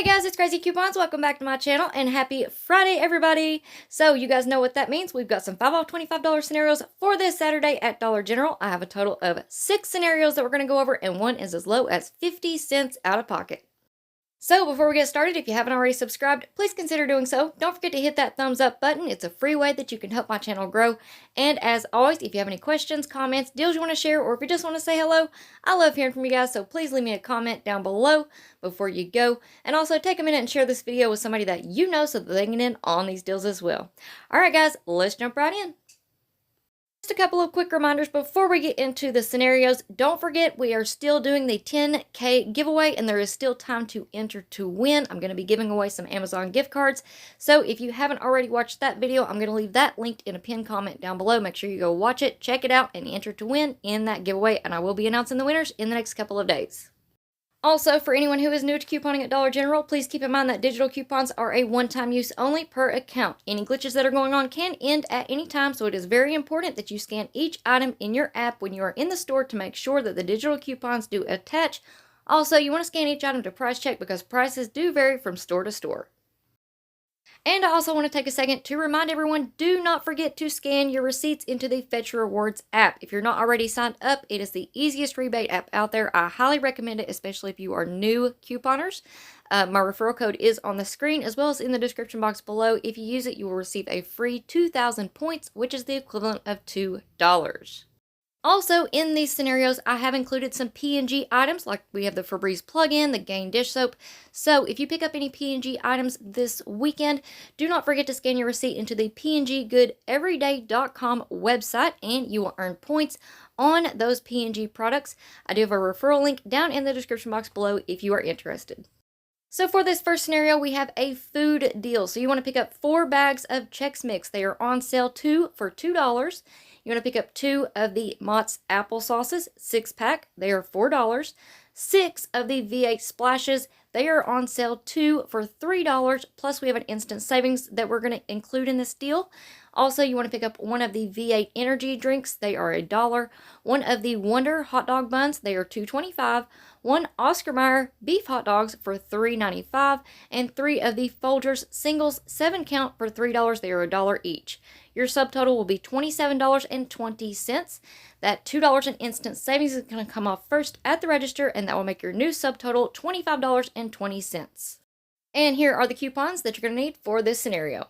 Hey guys, it's Crazy Coupons. Welcome back to my channel and happy Friday, everybody. So you guys know what that means. We've got some 5 off $25 scenarios for this Saturday at Dollar General. I have a total of 6 scenarios that we're going to go over, and one is as low as 50 cents out of pocket. So before we get started, if you haven't already subscribed, please consider doing so. Don't forget to hit that thumbs up button. It's a free way that you can help my channel grow. And as always, if you have any questions, comments, deals you want to share, or if you just want to say hello, I love hearing from you guys. So please leave me a comment down below before you go. And also take a minute and share this video with somebody that you know so that they can get in on these deals as well. All right, guys, let's jump right in. Just a couple of quick reminders before we get into the scenarios. Don't forget, we are still doing the 10K giveaway, and there is still time to enter to win. I'm going to be giving away some Amazon gift cards. So if you haven't already watched that video, I'm going to leave that linked in a pinned comment down below. Make sure you go watch it, check it out, and enter to win in that giveaway. And I will be announcing the winners in the next couple of days. Also, for anyone who is new to couponing at Dollar General, please keep in mind that digital coupons are a one-time use only per account. Any glitches that are going on can end at any time, so it is very important that you scan each item in your app when you are in the store to make sure that the digital coupons do attach. Also, you want to scan each item to price check because prices do vary from store to store. And I also want to take a second to remind everyone, do not forget to scan your receipts into the Fetch Rewards app. If you're not already signed up, it is the easiest rebate app out there. I highly recommend it, especially if you are new couponers. My referral code is on the screen as well as in the description box below. If you use it, you will receive a free 2,000 points, which is the equivalent of $2. Also, in these scenarios, I have included some P&G items, like we have the Febreze plug-in, the Gain dish soap. So if you pick up any P&G items this weekend, do not forget to scan your receipt into the pngoodeveryday.com website, and you will earn points on those P&G products. I do have a referral link down in the description box below if you are interested. So for this first scenario, we have a food deal. So you want to pick up 4 bags of Chex Mix. They are on sale for $2. You want to pick up 2 of the Motts applesauces, 6-pack. They are $4. 6 of the V8 splashes. They are on sale for $3. Plus, we have an instant savings that we're going to include in this deal. Also, you want to pick up 1 of the V8 energy drinks. They are $1. 1 of the Wonder hot dog buns. They are $2.25. 1 Oscar Mayer beef hot dogs for $3.95. And 3 of the Folgers singles 7-count for $3. They are $1 each. Your subtotal will be $27.20. That $2 in instant savings is going to come off first at the register, and that will make your new subtotal $25.20. And here are the coupons that you're going to need for this scenario.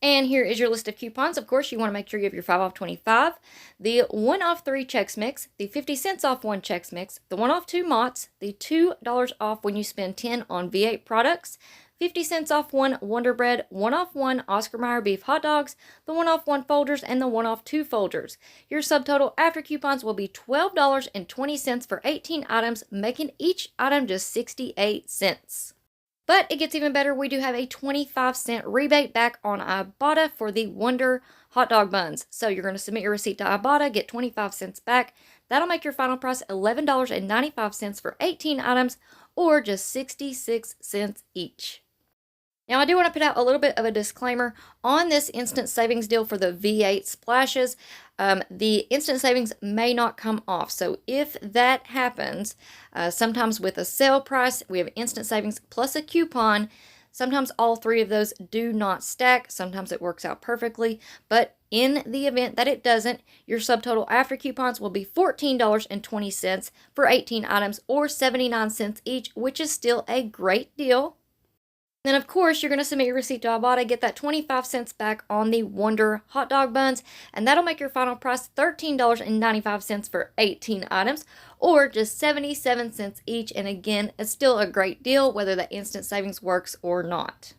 And here is your list of coupons. Of course, you want to make sure you have your 5 off 25, the 1 off 3 Chex Mix, the 50 cents off 1 Chex Mix, the 1 off 2 Motts, the $2 off when you spend 10 on V8 products, 50 cents off 1 Wonder Bread, 1 off 1 Oscar Mayer beef hot dogs, the 1 off 1 Folgers, and the 1 off 2 Folgers. Your subtotal after coupons will be $12.20 for 18 items, making each item just 68 cents. But it gets even better. We do have a 25-cent rebate back on Ibotta for the Wonder hot dog buns. So you're going to submit your receipt to Ibotta, get 25 cents back. That'll make your final price $11.95 for 18 items, or just 66 cents each. Now, I do want to put out a little bit of a disclaimer on this instant savings deal for the V8 splashes. The instant savings may not come off. So if that happens, sometimes with a sale price, we have instant savings plus a coupon. Sometimes all 3 of those do not stack. Sometimes it works out perfectly. But in the event that it doesn't, your subtotal after coupons will be $14.20 for 18 items, or 79 cents each, which is still a great deal. Then, of course, you're going to submit your receipt to Ibotta, get that 25 cents back on the Wonder hot dog buns, and that'll make your final price $13.95 for 18 items, or just 77 cents each. And again, it's still a great deal, whether that instant savings works or not.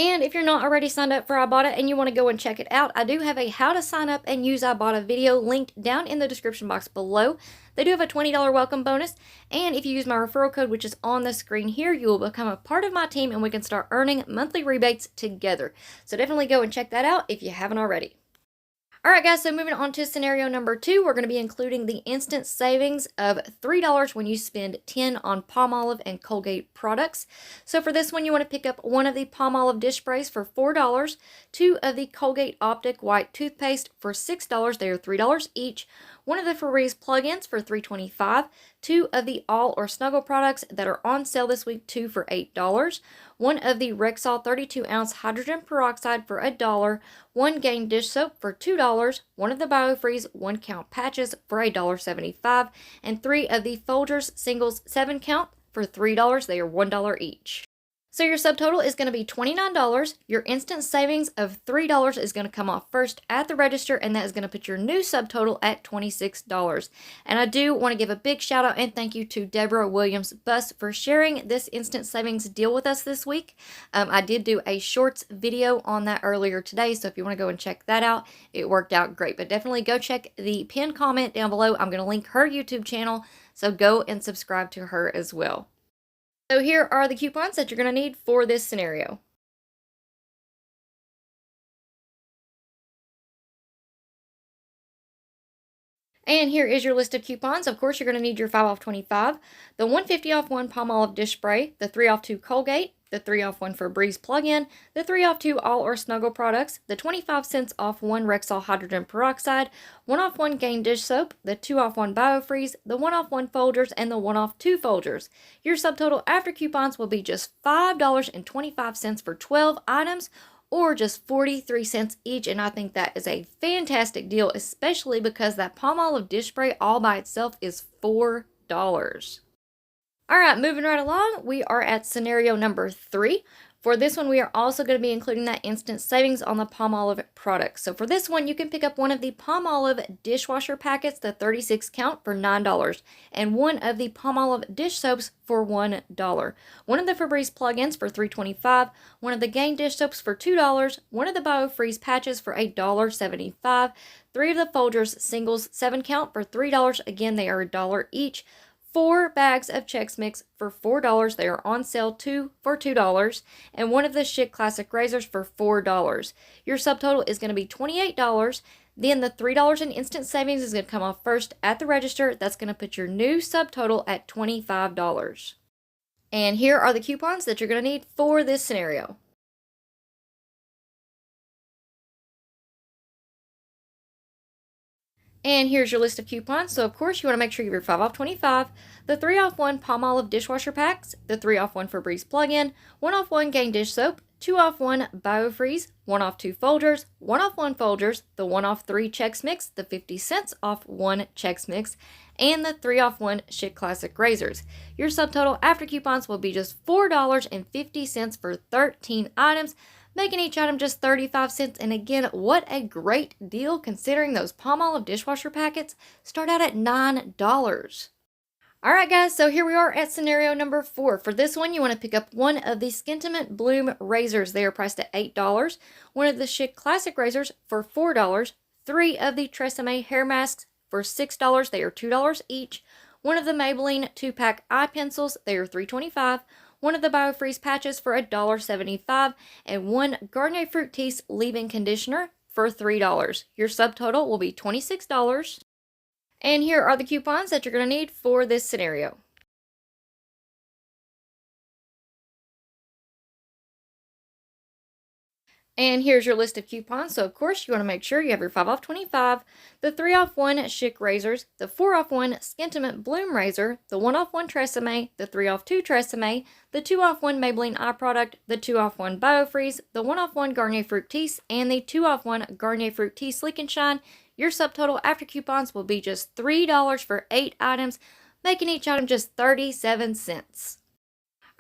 And if you're not already signed up for Ibotta and you want to go and check it out, I do have a how to sign up and use Ibotta video linked down in the description box below. They do have a $20 welcome bonus, and if you use my referral code, which is on the screen here, you will become a part of my team and we can start earning monthly rebates together. So definitely go and check that out if you haven't already. Alright guys, so moving on to scenario number 2, we're going to be including the instant savings of $3 when you spend 10 on Palmolive and Colgate products. So for this one, you want to pick up 1 of the Palmolive dish sprays for $4, 2 of the Colgate Optic white toothpaste for $6, they are $3 each, one of the Febreze plugins for $3.25, 2 of the All or Snuggle products that are on sale this week, 2 for $8, 1 of the Rexall 32-ounce hydrogen peroxide for $1, 1 Gain dish soap for $2, 1 of the Biofreeze 1-count patches for $1.75, and 3 of the Folgers singles 7-count for $3. They are $1 each. So your subtotal is going to be $29. Your instant savings of $3 is going to come off first at the register, and that is going to put your new subtotal at $26. And I do want to give a big shout out and thank you to Deborah Williams-Buss for sharing this instant savings deal with us this week. I did do a shorts video on that earlier today, so if you want to go and check that out, it worked out great. But definitely go check the pinned comment down below. I'm going to link her YouTube channel, so go and subscribe to her as well. So here are the coupons that you're going to need for this scenario. And here is your list of coupons. Of course, you're going to need your 5 off 25, the 150 off 1 Palmolive dish spray, the 3 off 2 Colgate, the 3 off 1 Febreze plug-in, the 3 off 2 All or Snuggle products, the 25 cents off 1 Rexall hydrogen peroxide, 1 off 1 Gain dish soap, the 2 off 1 Biofreeze, the 1 off 1 Folgers, and the 1 off 2 Folgers. Your subtotal after coupons will be just $5.25 for 12 items, or just 43 cents each, and I think that is a fantastic deal, especially because that Palmolive dish spray all by itself is $4. Alright, moving right along, we are at scenario number 3. For this one, we are also going to be including that instant savings on the Palmolive products. So for this one, you can pick up one of the Palmolive dishwasher packets, the 36 count, for $9, and one of the Palmolive dish soaps for $1, one of the Febreze plugins for $3.25, one of the Gain dish soaps for $2, one of the Biofreeze patches for $1.75, 3 of the Folgers singles 7 count for $3. Again, they are $1 each. 4 bags of Chex Mix for $4. They are on sale 2 for $2. And one of the Schick Classic razors for $4. Your subtotal is going to be $28. Then the $3 in instant savings is going to come off first at the register. That's going to put your new subtotal at $25. And here are the coupons that you're going to need for this scenario. And here's your list of coupons. So, of course, you want to make sure you have your 5 off 25, the 3 off 1 Palmolive dishwasher packs, the 3 off 1 Febreze plug-in, 1 off 1 Gain dish soap, 2 off 1 Biofreeze, 1 off 2 Folgers, 1 off 1 Folgers, the 1 off 3 Chex Mix, the 50 cents off 1 Chex Mix, and the 3 off 1 Schick Classic razors. Your subtotal after coupons will be just $4.50 for 13 items, making each item just 35 cents. And again, what a great deal considering those Palmolive dishwasher packets start out at $9. Alright guys, so here we are at scenario number 4. For this one, you want to pick up one of the Skintimate Bloom razors. They are priced at $8. One of the Schick Classic razors for $4. 3 of the Tresemme hair masks for $6. They are $2 each. One of the Maybelline 2-pack eye pencils. They are $3.25. One of the Biofreeze patches for $1.75, and 1 Garnier Fructis leave-in conditioner for $3. Your subtotal will be $26. And here are the coupons that you're going to need for this scenario. And here's your list of coupons. So, of course, you want to make sure you have your 5 off 25, the 3 off 1 Schick razors, the 4 off 1 Skintimate Bloom razor, the 1 off 1 Tresemme, the 3 off 2 Tresemme, the 2 off 1 Maybelline eye product, the 2 off 1 Biofreeze, the 1 off 1 Garnier Fructis, and the 2 off 1 Garnier Fructis Sleek and Shine. Your subtotal after coupons will be just $3 for 8 items, making each item just 37 cents.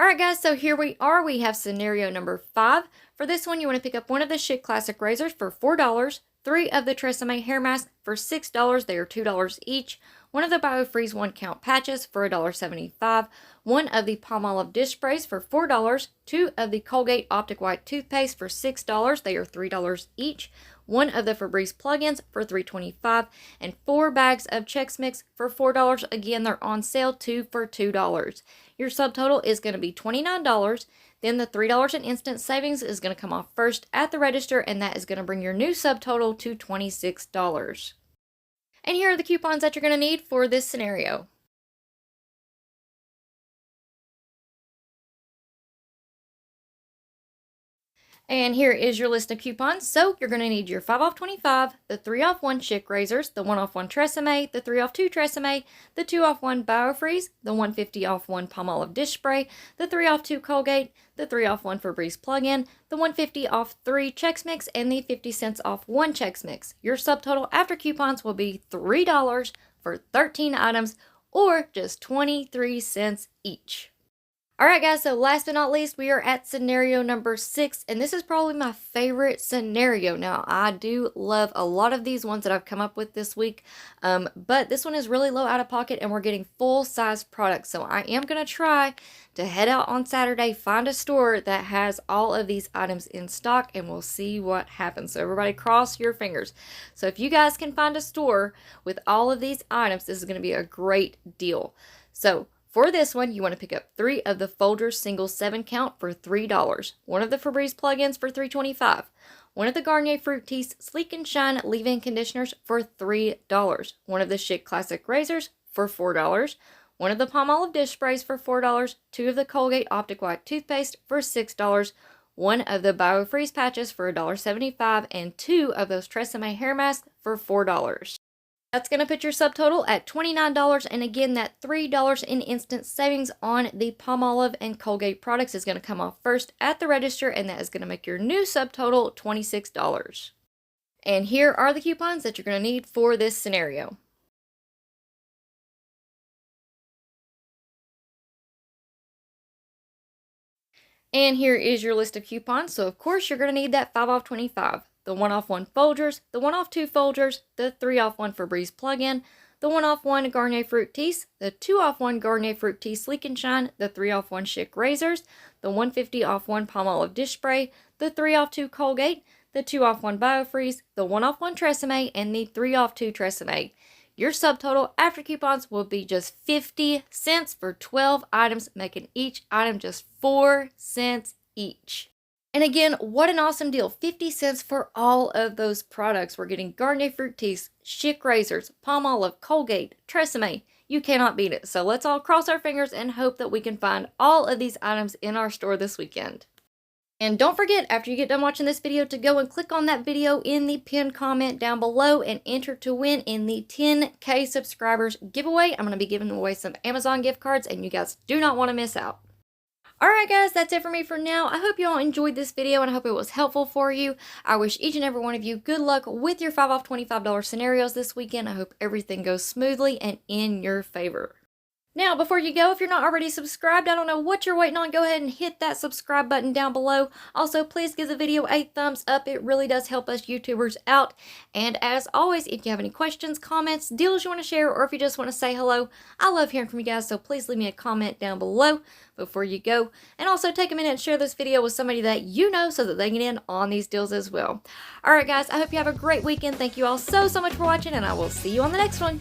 Alright guys, so here we are. We have scenario number 5. For this one, you want to pick up one of the Schick Classic razors for $4, 3 of the Tresemme hair masks for $6. They are $2 each. One of the Biofreeze 1-count patches for $1.75. One of the Palmolive dish sprays for $4. 2 of the Colgate Optic White toothpaste for $6. They are $3 each. 1 of the Febreze plugins for $3.25, and 4 bags of Chex Mix for $4. Again, they're on sale 2 for $2. Your subtotal is going to be $29. Then the $3 in instant savings is going to come off first at the register, and that is going to bring your new subtotal to $26. And here are the coupons that you're going to need for this scenario. And here is your list of coupons. So you're going to need your 5 off 25, the 3 off 1 Schick razors, the 1 off 1 Tresemme, the 3 off 2 Tresemme, the 2 off 1 Biofreeze, the 150 off 1 Palmolive dish spray, the 3 off 2 Colgate, the 3 off 1 Febreze plug-in, the 150 off 3 Chex Mix, and the 50 cents off 1 Chex Mix. Your subtotal after coupons will be $3 for 13 items, or just 23 cents each. Alright guys, so last but not least, we are at scenario number 6, and this is probably my favorite scenario. Now, I do love a lot of these ones that I've come up with this week, but this one is really low out of pocket, and we're getting full-size products. So I am going to try to head out on Saturday, find a store that has all of these items in stock, and we'll see what happens. So everybody cross your fingers. So if you guys can find a store with all of these items, this is going to be a great deal. So for this one, you want to pick up 3 of the Folgers single 7 count for $3, 1 of the Febreze plugins for $3.25, 1 of the Garnier Fructis Sleek and Shine leave-in conditioners for $3, 1 of the Schick Classic razors for $4, 1 of the Palmolive dish sprays for $4, 2 of the Colgate Optic White toothpaste for $6, 1 of the Biofreeze patches for $1.75, and 2 of those Tresemme hair masks for $4. That's going to put your subtotal at $29, and again, that $3 in instant savings on the Palmolive and Colgate products is going to come off first at the register, and that is going to make your new subtotal $26. And here are the coupons that you're going to need for this scenario. And here is your list of coupons. So of course you're going to need that 5 off 25. The 1 off 1 Folgers, the 1 off 2 Folgers, the 3 off 1 Febreze plug-in, the 1 off 1 Garnier Fructis, the 2 off 1 Garnier Fructis Sleek and Shine, the 3 off 1 Schick razors, the 150 off 1 Palmolive dish spray, the 3 off 2 Colgate, the 2 off 1 Biofreeze, the 1 off 1 Tresemme, and the 3 off 2 Tresemme. Your subtotal after coupons will be just 50 cents for 12 items, making each item just 4 cents each. And again, what an awesome deal. 50 cents for all of those products. We're getting Garnier Fructis, Schick razors, Palmolive, Colgate, Tresemme. You cannot beat it. So let's all cross our fingers and hope that we can find all of these items in our store this weekend. And don't forget, after you get done watching this video, to go and click on that video in the pinned comment down below and enter to win in the 10K subscribers giveaway. I'm going to be giving away some Amazon gift cards, and you guys do not want to miss out. Alright guys, that's it for me for now. I hope you all enjoyed this video, and I hope it was helpful for you. I wish each and every one of you good luck with your 5 off $25 scenarios this weekend. I hope everything goes smoothly and in your favor. Now, before you go, if you're not already subscribed, I don't know what you're waiting on. Go ahead and hit that subscribe button down below. Also, please give the video a thumbs up. It really does help us YouTubers out. And as always, if you have any questions, comments, deals you want to share, or if you just want to say hello, I love hearing from you guys. So please leave me a comment down below before you go. And also take a minute and share this video with somebody that you know so that they get in on these deals as well. Alright guys, I hope you have a great weekend. Thank you all so much for watching, and I will see you on the next one.